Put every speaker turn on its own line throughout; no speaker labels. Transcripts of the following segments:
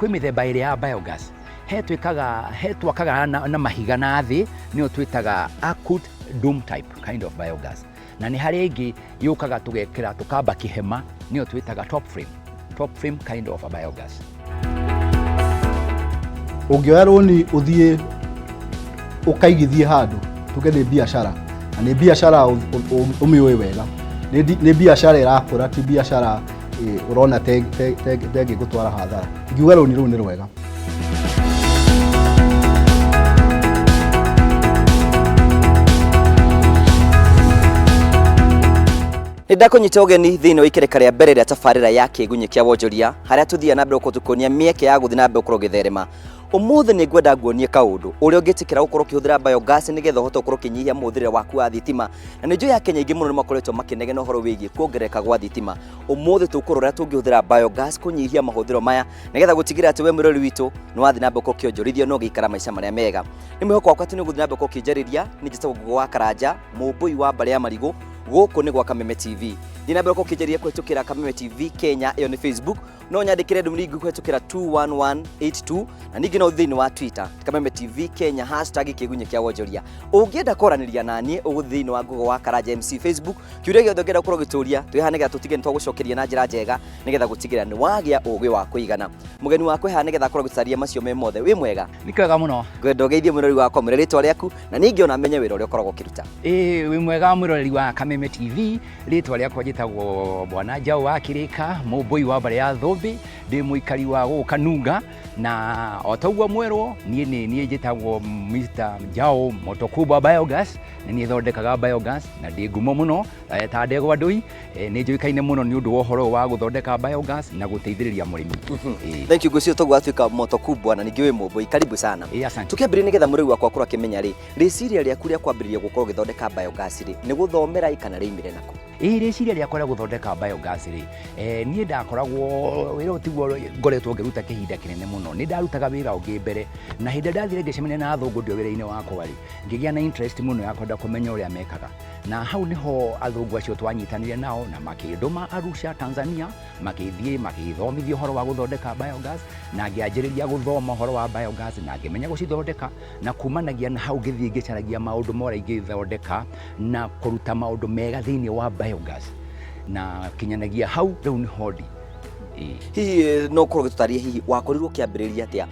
kwĩ mĩthemba ĩrĩ ya biogas. He twakaga na mahiga na thĩ nĩyo twĩtaga acute dome type kind of biogas. Na nĩ harĩ ĩngĩ yũkaga tũgekĩra tũkamba kĩhema nĩyo twĩtaga top frame kind of a biogas.
Ũngĩoya rũni ũthiĩ ũkaigithie handũ tuge nĩ biacara, na nĩ biacara ũmĩũĩ wega, nĩ biacara ĩrakũra, ti biacara ũrona tengĩ gũtwara hathara, ingiuga rũni rũu nĩ rwega.
Nĩndakũnyita ũgeni thĩinĩ wa ikereka rĩa mbere rĩa tabarĩra ya kĩgunyĩ kĩa wonjoria, harĩa tuthiaga na mbere gũtukonia mĩeke ya gũthiĩ na mbere gũkorwo gĩtherema. Ũmũthĩ nĩngwenda nguonie kaũndũ ũrĩa ũngĩtĩkĩra gũkorwo ũkĩhũthĩra biogas nĩgetha ũhote gũkorwo ũkĩnyihia mũhũthĩrĩre waku wa thitima. Na nĩ njũĩ Akenya aingĩ mũno nĩmakoretwo makĩnegena ũhoro wĩgiĩ kuongerereka gwa thitima. Ũmũthĩ tũkũrora tũngĩhũthĩra biogas kũnyihia mahũthĩro maya nĩgetha gũtigĩrĩra atĩ we mũrori witũ nĩ wathiĩ na mbere ũkĩonjorithia no gĩikara maica marĩa mega. Nĩ mwĩhoko wakwa atĩ nĩ ũgũthiĩ na mbere ũkĩnjarĩria. Nĩ njĩtagwo Ngũgĩ wa Karanja, mũmbũi wa mbarĩ ya marigũ, gũkũ nĩ gwa Kameme TV. Thiĩ na mbere ũkĩnjarĩria kũhĩtũkĩra Kameme TV Kenya, ĩyo nĩ Facebook, no nyandĩkĩre ndũmĩrĩri kũhĩtũkĩra 21182, na ningĩ no thĩinĩ wa Twitter Kameme TV Kenya #kĩgunyĩ kĩa wonjoria. Ũngĩenda kwaranĩria naniĩ ũgũthiĩ thĩinĩ wa Ngũgĩ wa Karanja MC Facebook, kĩũria gĩothe ũngĩenda gũkorwo ũgĩtũria twĩhaha nĩgetha tũtige nĩtwagũcokeria na njĩra njega nĩgetha gũtigĩrĩra nĩ wagĩa ũgĩ wa kũigana. Mũgeni wakwa haha nĩgetha akorwo agĩtaria macio me mothe. Wĩ mwega?
Nĩ kwega mũno.
Ngwenda ũgeithie mũrori wakwa, mwĩre rĩtwa rĩaku na ningĩ ona menye wĩra ũrĩa ũkoragwo ũkĩruta.
Wĩ mwega mũrori wa Kameme TV, rĩtwa rĩakwa njĩtagwo Bwana Njaũ wa Kĩrĩka, mũmbũi wa mbarĩ ya Thũmbĩ, ndĩ mũikari wa gũkũ Kanunga, na o taguo mwerwo niĩ njĩtagwo Mr. Njaũ Moto Kubwa Biogas, na niĩ thondekaga biogas na ndĩ ngumo mũno ta ndegwa ndũi. Nĩ njũĩkaine mũno nĩ ũndũ wa ũhoro wa gũthondeka biogas na gũteithĩrĩria mũrĩmi.
Thank you Ngũcio tũgwa atuĩka Moto Kubwa na ningĩ wĩ mũmbũi, karibu sana. Tukĩambĩrĩria nĩgetha mũrĩmi wakwa akorwo akĩmenya rĩ, rĩciria rĩaku rĩa kwambĩrĩria gũkorwo ũgĩthondeka biogas rĩ, nĩ gũthomera kana rĩimire nako?
Rĩciria rĩakwa rĩa gũthondeka biogas rĩ, niĩ ndakoragwo wĩra ũyũ tiguo ngoretwo ngĩruta kĩhinda kĩnene mũno. Nĩ ndarutaga wĩra ũngĩ mbere, na hĩndĩ ndathire ngĩcemania na athũngũ ndĩ wĩra-inĩ wakwa rĩ, ngĩgĩa na interest mũno ya kwenda kũmenya ũrĩa mekaga. Na hau nĩho athũngũ acio twanyitanire nao na makĩndũma Arusha, Tanzania, magĩthiĩ magĩthomithia ũhoro wa gũthondeka biogas, na ngĩanjĩrĩria gũthoma ũhoro wa biogas na ngĩmenya gũcithondeka, na kumanagia na hau ngĩthiĩ ngĩcaragia maũndũ mora ingĩthondeka na kũruta maũndũ mega thĩinĩ wa biogas, na kinyanagia hau rĩu nĩ hodi.
Hihi no ũkorwo ũgĩtũtaria hihi wakorirwo kĩambĩrĩria atĩa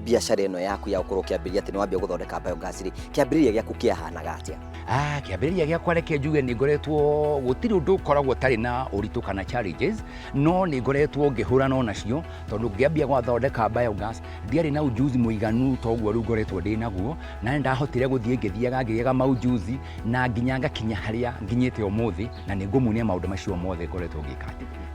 biacara ĩno yaku ya gũkorwo kĩambĩrĩria atĩ nĩ wambia gũthondeka biogas rĩ, kĩambĩrĩria gĩaku kĩahanaga atĩa?
Kĩambĩrĩria gĩakwa reke njuge nĩ ngoretwo gũtirĩ ũndũ ũkoragwo ũtarĩ na ũritũ kana challenges, no nĩ ngoretwo ngĩhũrana nacio tondũ ngĩambia gũthondeka biogas ndiarĩ na ujuzi mũiganu toguo rĩu ngoretwo ndĩ naguo, na nĩ ndahotire gũthiĩ ngĩthiaga maujuzi na nginya ngakinya harĩa nginyĩte ũmũthĩ, na nĩ ngũmuonia maũndũ macio mothe ngoretwo ngĩka.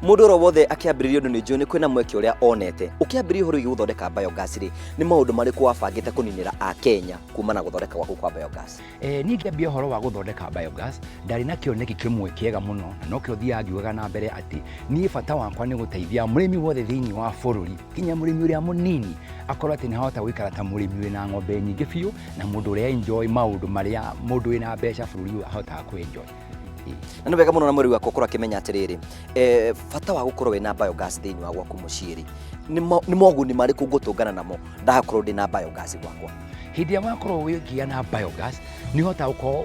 Mũndũ oro wothe akĩambĩrĩria ũndũ nĩ njũĩ nĩ kwĩna mweke ũrĩa onete. Ũkĩambĩrĩria ũhoro wĩgiĩ gũthondeka biogas rĩ, nĩ maũndũ marĩkũ wabangĩte kũninĩra Akenya kumana gũthondeka gwaku kwa biogas?
Niĩ ngĩambia ũhoro wa gũthondeka biogas ndarĩ na kĩoneki kĩmwe kĩega mũno, na no kĩo thiaga ngiugaga na mbere atĩ niĩ bata wakwa nĩ gũteithia mũrĩmi wothe thĩinĩ wa bũrũri, nginya mũrĩmi ũrĩa mũnini akorwo atĩ nĩ ahota gũikara ta mũrĩmi wĩna ng'ombe nyingĩ biũ, na mũndũ ũrĩa enjoy maũndũ marĩa mũndũ wĩna mbeca bũrũri ũyũ ahotaga kũ-enjoy.
Na nĩ wega mũno na mũrĩmi wakwa ũkorwo akĩmenya atĩrĩrĩ, bata wa gũkorwo wĩna biogas thĩinĩ wa gwaku mũciĩ rĩ, nĩ moguni marĩkũ ngũtũngana namo ndakorwo ndĩ na biogas gwakwa?
Hĩndĩ ĩrĩa wakorwo wĩkĩgĩa na biogas nĩ ũhotaga gũkorwo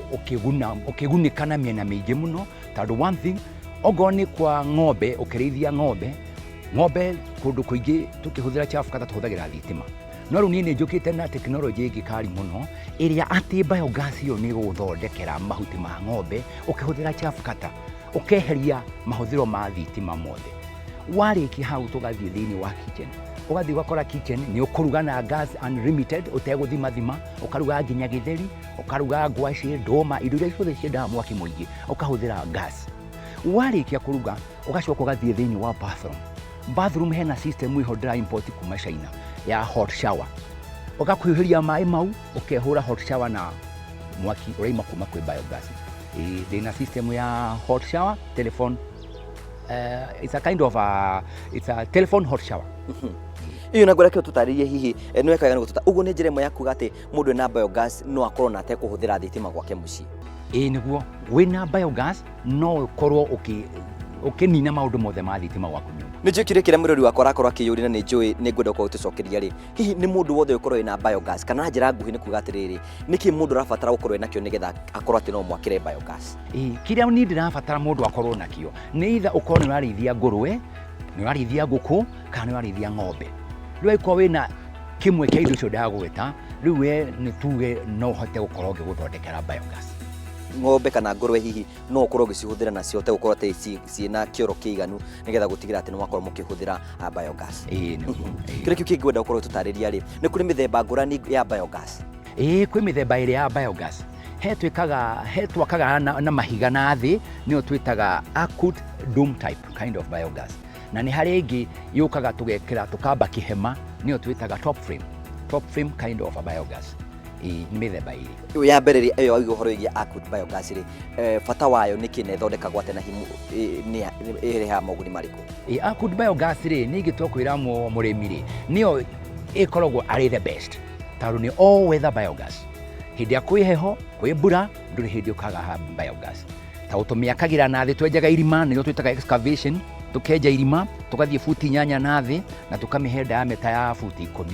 ũkĩgunĩka na mĩena mĩingĩ mũno, tondũ one thing, okorwo nĩ kwa ng'ombe, ũkĩrĩithia ng'ombe kũndũ kũingĩ tũkĩhũthĩra chafu kata tũhũthagĩra thitima. No rĩu niĩ nĩ njũkĩte na tekinoronjĩ ĩngĩ kari mũno ĩrĩa atĩ biogas ĩyo nĩ gũthondekera mahuti ma ng'ombe ũkĩhũthĩra chafu kata, ũkeheria mahũthĩro ma thitima mothe. Warĩkia hau tũgathiĩ thĩinĩ wa kitchen, ũgathiĩ ũgakora kitchen nĩ ũkũruga na gas unlimited ũtegũthima, ũkaruga nginya gĩtheri, ũkaruga ngwacĩ, ndũma, indo iria ciothe ciendaga mwaki mũingĩ ũkahũthĩra gas. Warĩkia kũruga ũgacoka ũgathiĩ thĩinĩ wa bathroom hena system iho ndĩra import kuma China ya hot shower, ũgakũihũria maĩ mau ũkehũra hot shower na mwaki ũraima kuma kwĩ biogas. Ndĩna system ya hot shower telephone, it's a kind of it's a telephone hot shower.
Iyo na ngoreke tũtarĩrie hihi nĩ wekaga nĩ gũtuta ũguo nĩ njĩra ĩmwe ya kuga atĩ mũndũ ena biogas no akorwo na atekũhũthĩra thitima gwake mũciĩ?
Nĩguo, wĩna biogas no ũkorwo ũkĩnina maũndũ mothe ma thitima gwaku nyũmba.
nä njå kä rä kä rä a må rori wakwa arakorwo akä yå ri na nä njå nä ngwenda gå tå cokeria rä hihi nä må ndå wothe å korwo wä na biogas kana njä ra nguhä nä kuga atä rä rä nä kä må ndå arabatara gå korwo wä nakä o nä getha akorwo atä no mwakä re biogas.
kä rä a niä ndä rabatara må ndå akorwo nakä nä itha å korwo nä å rarĩithia ngårwe, nä å rarĩithia ngũkũ kana nä å rarĩithia ng'ombe. Rä u angĩkorwo wä na kä mwe kä indo icio ndagwĩta, rä u we nä tuge no hote gå korwo ngä gå thondekera biogas.
Ng'ombe kana ngũrwe hihi no ũkorwo ũgĩcihũthĩra na cihote gũkorwo atĩ ciĩna kĩoro kĩiganu nĩgetha gũtigĩra atĩ nĩ mwakorwo mũkĩhũthĩra biogas. Kĩrĩa kĩu kĩngĩ ngwenda gũkorwo tũtarĩria rĩ, nĩ kũrĩ mĩthemba ngũrani ya biogas?
Kwĩ mĩthemba ĩrĩ ya biogas. He twakaga na mahiga na thĩ nĩyo twĩtaga acute dome type kind of biogas, na nĩ harĩ ĩngĩ yũkaga tũgekĩra tũkamba kĩhema nĩyo twĩtaga top frame kind of a biogas. Nĩ mĩthemba ĩrĩ.
Ya mbere rĩ, ĩyo ũhoro wĩgiĩ acute biogas rĩ, bata wayo nĩ kĩ na ĩthondekagwo atĩa na himu ĩrehaga moguni marĩkũ?
Acute biogas rĩ, nĩ ingĩtua kwĩra mũrĩmi rĩ, nĩyo ĩkoragwo arĩ the best tondũ nĩ all weather biogas. Hĩndĩ ya kwĩ heho, kwĩ mbura, ndũrĩ hĩndĩ ũkaga biogas. Tondũ tũmĩakagĩra na thĩ, twenjaga irima nĩrĩo twĩtaga excavation, tũkenja irima, tũgathiĩ buti 8 na thĩ na tũkamĩhe diameter ya buti 10.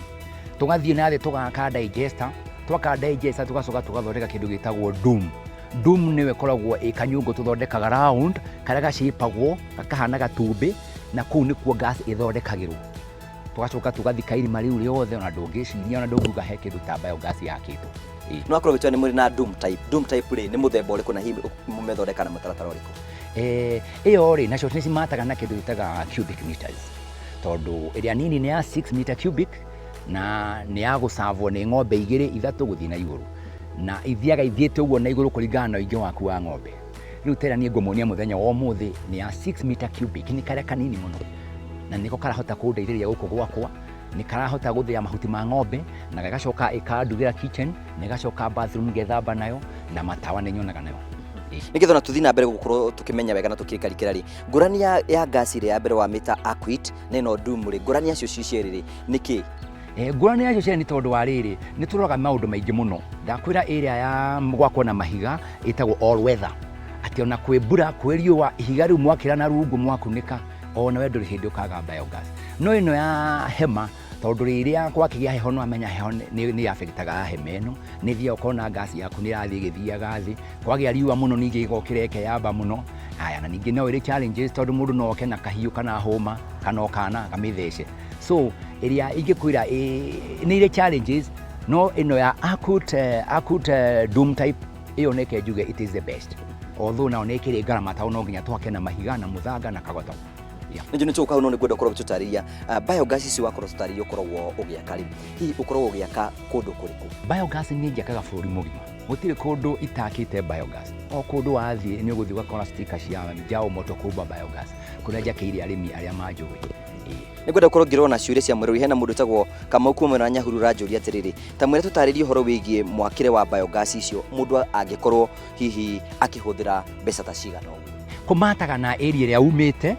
Tũgathiĩ na thĩ tũgaka digester, twaka digester tũgacoka tũgathondeka kĩndũ gĩtagwo dome. Dome nĩyo ĩkoragwo ĩ kanyũngũ tũthondekaga round karĩa gacĩpagwo gakahana gatumbĩ, na kũu nĩkuo gas ĩthondekagĩrwo. Tũgacoka tũgathika irima rĩu rĩothe, ona ndũngĩciria, ona ndũngiuga he kĩndũ ta biogas yakĩtwo.
No akorwo wĩtwo nĩ mũrĩ na dome type. Dome type rĩ, nĩ mũthemba ũrĩkũ na hihi mũmĩthondeka na mũtaratara ũrĩkũ?
Ĩyo rĩ, nacio nĩ cimataga na kĩndũ gĩtaga cubic meters, tondũ ĩrĩa nini nĩ ya 6 meter cubic na nĩ ya gũcavwo nĩ ng'ombe 2-3 gũthiĩ na igũrũ, na ithiaga ithiĩte ũguo na igũrũ kũringana na ũingĩ waku wa ng'ombe. Rĩu tena niĩ ngũmuonia mũthenya wa ũmũthĩ nĩ ya 6 meter cubic, nĩ karĩa kanini mũno na nĩko karahota kũndeithĩrĩria gũkũ gwakwa. Nĩ karahota gũthĩa mahuti ma ng'ombe na gagacoka ĩkandugĩra kitchen, na ĩgacoka bathroom ngethamba nayo, na matawa nĩ nyonaga nayo.
Nĩgetha ona tũthiĩ na mbere gũkorwo tũkĩmenya wega na tũkĩrĩkarĩkĩra rĩ, ngũrani ya gas ĩrĩa ya mbere wa mĩta acute na ĩno dome rĩ, ngũrani yacio cierĩ rĩ nĩ kĩ?
Ngũrani yacio cierĩ nĩ tondũ wa rĩrĩ, nĩ tũroraga maũndũ maingĩ mũno. Ndakwĩra ĩrĩa ya gwakwo na mahiga ĩtagwo all weather, atĩ ona kwĩ mbura, kwĩ riũa, ihiga rĩu mwakĩra na rungu mwakunĩka, ona we ndũrĩ hĩndĩ ũkaga biogas. No ĩno ya hema, tondũ rĩrĩa gwakĩgĩa heho no amenya heho nĩ affectaga hema ĩno, nĩ thiaga ũkona gas yaku nĩ ĩrathiĩ ĩgĩthiaga thĩ, kwagĩa riũa mũno ningĩ ĩgokĩra ĩkeyamba mũno. Haya, na ningĩ no ĩrĩ challenges tondũ mũndũ no oke na kahiũ kana hũma kana okana kamĩthece. So ĩrĩa ingĩkwĩra nĩ irĩ challenges, no ĩno ya acute dome type ĩyo nĩke njuge it is the best, although nao nĩ ĩkĩrĩ ngarama tondũ no nginya twake na mahiga na mũthanga na kagoto.
Nĩ nĩ tũka no nĩ gwenda ũkorwo ũtũtarĩria biogas ici wakorwo tũtarĩria ũkoragwo ũgĩaka rĩ, hihi ũkoragwo ũgĩaka kũndũ kũrĩkũ? Biogas
nĩ njakaga bũrũri mũgima, gũtirĩ kũndũ itakĩte biogas. O kũndũ wathiĩ nĩ ũgũthiĩ ũgakora sticker cia Njau Moto Kubwa biogas, kũrĩa njakĩire arĩmi arĩa manjũĩ.
Nĩ ngwenda gũkorwo ngĩrora na ciũria cia mũrori. Hena mũndũ ũtagwo Kamau kuma mwena wa Nyahururu ranjũria atĩrĩrĩ, ta mwĩre tũtarĩrie ũhoro wĩgiĩ mwakĩre wa biogas icio mũndũ angĩkorwo hihi akĩhũthĩra mbeca ta cigana ũguo?
Kũmataga na area ĩrĩa umĩte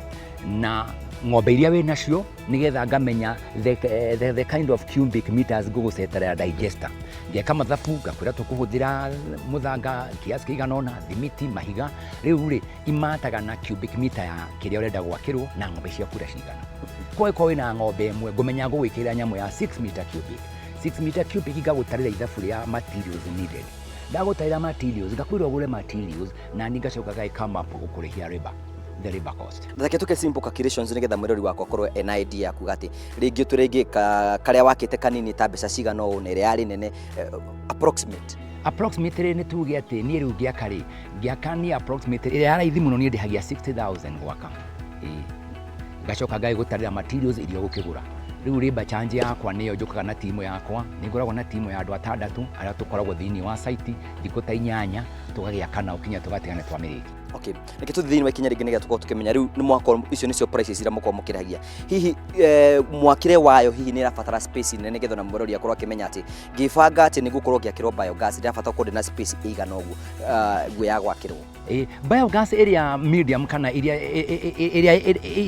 na ng'ombe iria wĩ nacio, nĩgetha ngamenya the kind of cubic meters ngũgũceterera digester. Ngeka mathabu ngakwĩra tũkũhũthĩra mũthanga kiasi kĩigana ũna, thimiti, mahiga. Rĩu rĩ, imataga na cubic meter ya kĩrĩa ũrenda gwakĩrwo na ng'ombe ciaku ũrĩa cigana. Koguo wĩna ng'ombe ĩmwe ngũmenya ngũgwĩkĩrĩra nyamũ ya 6 meter cubic. 6 meter cubic ngagũtarĩra ithabu rĩa materials needed. Ndagũtarĩra materials, ngakwĩra ũgũre materials na nĩ ngacoka gagĩkama gũkũrĩhia the labor cost.
Ndake tuke simple calculations nĩgetha mwĩrori wakwa akorwo ena idea ya kuga atĩ rĩngĩ tũrĩngĩ karĩa wakĩte kanini ta mbeca cigana ũũ na ĩrĩa yarĩ nene
approximately nĩ tuge atĩ niĩ rĩu ngĩaka nĩ approximately ĩrĩa ya raithi mũno niĩ ndĩhagia 60,000 gwaka. Ngacoka ngagĩgũtarĩra materials iria ũgũkĩgũra. Rĩu labor charge yakwa nĩyo njũkaga na timu yakwa, nĩ ngoragwo na timu ya andũ 6 arĩa tũkoragwo thĩinĩ wa site thikũ ta 8 tũgagĩaka nao kinya tũgatigana twamĩrĩki.
Okay, nĩkĩ tũthiĩ thĩinĩ wa ikinya rĩngĩ nĩgetha tũkorwo tũkĩmenya rĩu nĩ mwako icio nĩcio prices iria mũkorwo mũkĩrĩhagia. Hihi mwakĩre wayo hihi nĩ ĩrabatara space nene nĩgetha na mũrori akorwo akĩmenya atĩ ngĩbanga atĩ nĩ gũkorwo gĩakĩrwo biogas ĩrabatara kũndĩ na space ĩigana ũguo guoya gwakĩrwo?
Biogas area medium kana area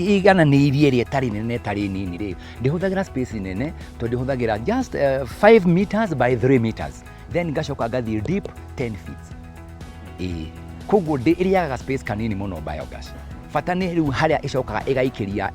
igananĩirie ĩrĩa ĩtarĩ nene ĩtarĩ nini rĩ, ndĩhũthagĩra space nene, tondũ ndĩhũthagĩra just 5 meters by 3 meters, then ngacoka ngathiĩ deep 10 feet. Koguo ĩrĩagaga space kanini mũno biogas. bata nĩ rĩu harĩa ĩcokaga ĩgaikiria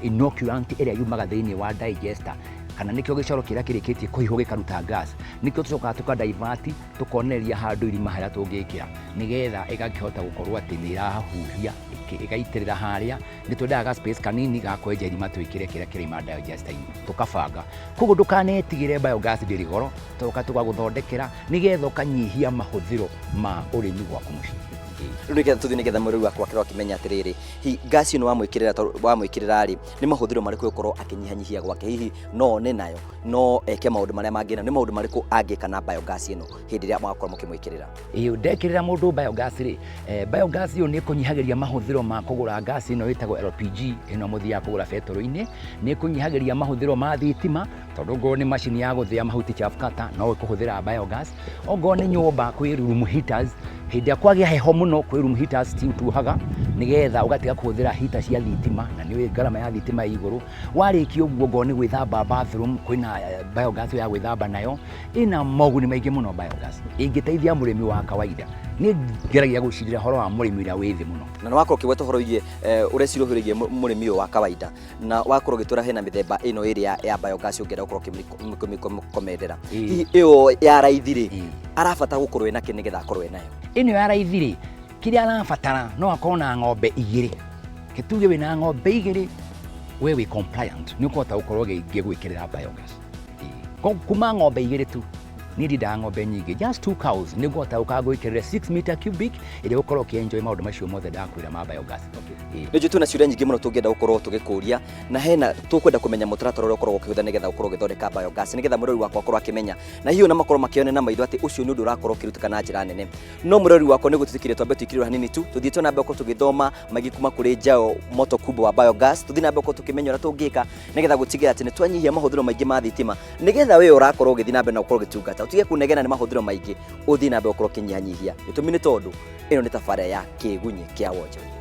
inoculant ĩrĩa yumaga thĩinĩ wa digester kana nĩkĩo gĩcoro kĩrĩa kĩrĩkĩtie kũhihwo gĩkaruta gas nĩkĩo tũcokaga tũkadivert tũkonereria handũ irima harĩa tũngĩkĩra nĩgetha ĩgakĩhota gũkorwo atĩ nĩ ĩrahuhia ĩgaitĩrĩra harĩa nĩ twendaga space kanini ga kwenja irima twĩkĩre kĩrĩa kĩrĩma digester-inĩ tũkabanga koguo ndũkanetigĩre biogas ndĩrĩ goro tũgoka tũgagũthondekera nĩgetha ũkanyihia mahũthĩro ma ũrĩmi gwaku mũciĩ.
Nĩgetha tũthiĩ nĩgetha mũrĩu wakwa akorwo akĩmenya atĩrĩrĩ hihi gas ĩno wamwĩkĩrĩra rĩ nĩ mahũthĩro marĩkũ gũkorwo akĩnyihanyihia gwake hihi no one nayo no eke maũndũ marĩa mangĩ nĩ maũndũ marĩkũ angĩka na biogas ĩno hĩndĩ ĩrĩa mwakorwo mũkĩmwĩkĩrĩra?
Ndekĩrĩra mũndũ biogas rĩ biogas ĩyo nĩ ĩkũnyihagĩria mahũthĩro ma kũgũra gas ĩno ĩtagwo LPG ĩno mũthiaga kũgũra betũrũ-inĩ nĩ ĩkũnyihagĩria mahũthĩro ma thitima tondũ ngorwo nĩ macini ya gũthĩa mahuti chaff cutter no ĩkũhũthĩra biogas ongorwo nĩ nyũmba kwĩ room heaters hĩndĩ ĩrĩa kwagĩa heho mũno kwĩ room heaters ciutuhaga nĩgetha ũgatiga kũhũthĩra heater cia thitima na nĩ ũĩ ngarama ya thitima ĩ igũrũ warĩkia ũguo ngorwo nĩ gwĩthamba bathroom kwĩna biogas ya gwĩthamba nayo ĩna moguni maingĩ mũno biogas ĩngĩteithia mũrĩmi wa kawaida nĩ ngeragia gũcirĩra horo wa mũrĩmi ũrĩa wĩ thĩ mũno
na wakorwo ũkĩgweta horo igie ũrĩa cirũhĩrĩirie mũrĩmi ũyũ wa kawaida na wakorwo ũgĩtũra hena mĩthemba ĩno ĩrĩa ya biogas ũngĩenda gũkorwo ũkĩmĩkomendera hihi ĩyo ya raithi rĩ arabatara gũkorwo ena kĩ nĩgetha akorwo enayo?
Ĩno ya raithi rĩ kĩrĩa arabatara no akorwo na ng'ombe igĩrĩ kĩtuge wĩna ng'ombe igĩrĩ we wĩ compliant nĩ ũkũhota gũkorwo gĩgwĩkĩrĩra biogas kuma ng'ombe igĩrĩ tu niĩ ndindaga ng'ombe nyingĩ just 2 cows nĩ ngũhota gũkaga gwĩkĩrĩra 6 meter cubic ĩrĩa ũkorwo ũkĩenjoy maũndũ macio mothe ndakwĩra ma biogas.
Nĩ njũĩ twĩna ciũria nyingĩ mũno tũngĩenda gũkorwo tũgĩkũria na hena tũkwenda kũmenya mũtaratara ũrĩa ũkoragwo ũkĩhũthĩra nĩgetha ũkorwo ũgĩthondeka biogas nĩgetha mũrori wakwa akorwo akĩmenya na hihi ona makorwo makĩone na maitho atĩ ũcio nĩ ũndũ ũrakorwo ũkĩrutĩka na njĩra nene no mũrori wakwa nĩ gũtũtikĩria twambe twĩkĩrĩrwo hanini tu tũthiĩ twona mbere gũkorwo tũgĩthoma maingĩ kuma kũrĩ Jao Moto Kubwa wa biogas tũthiĩ na mbere gũkorwo tũkĩmenya ũrĩa tũngĩka nĩgetha gũtigĩrĩra atĩ nĩ twanyihia mahũthĩro maingĩ ma thitima nĩgetha we ũrakorwo ũgĩthiĩ na mbere na gũkorwo ũgĩtungata ũtige kũnegena nĩ mahũthĩro maingĩ ũthiĩ na mbere gũkorwo ũkĩnyihanyihia gĩtũmi nĩ tondũ ĩno nĩ tabarĩra ya kĩgunyi kĩa wonjoria.